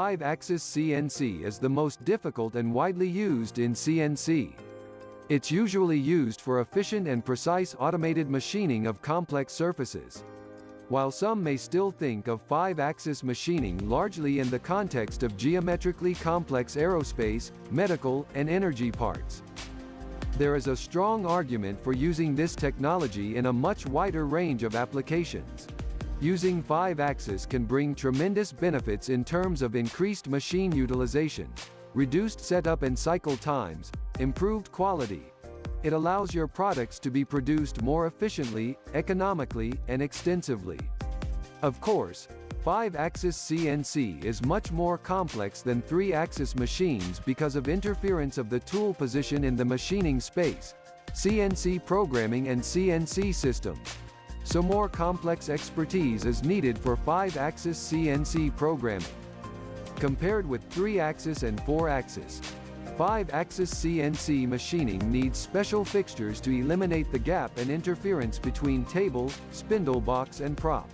5-axis CNC is the most difficult and widely used in CNC. It's usually used for efficient and precise automated machining of complex surfaces. While some may still think of 5-axis machining largely in the context of geometrically complex aerospace, medical, and energy parts, there is a strong argument for using this technology in a much wider range of applications. Using 5-axis can bring tremendous benefits in terms of increased machine utilization, reduced setup and cycle times, improved quality. It allows your products to be produced more efficiently, economically, and extensively. Of course, 5-axis CNC is much more complex than 3-axis machines because of interference of the tool position in the machining space, CNC programming and CNC systems. So more complex expertise is needed for 5-axis CNC programming. Compared with 3-axis and 4-axis, 5-axis CNC machining needs special fixtures to eliminate the gap and interference between table, spindle box and prop.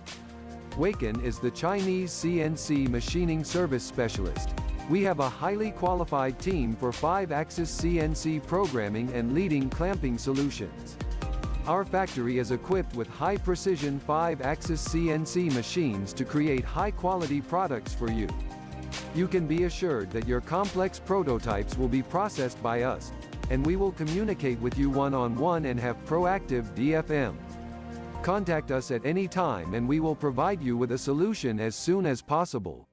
WayKen is the Chinese CNC machining service specialist. We have a highly qualified team for 5-axis CNC programming and leading clamping solutions. Our factory is equipped with high-precision 5-axis CNC machines to create high-quality products for you. You can be assured that your complex prototypes will be processed by us, and we will communicate with you one-on-one and have proactive DFM. Contact us at any time and we will provide you with a solution as soon as possible.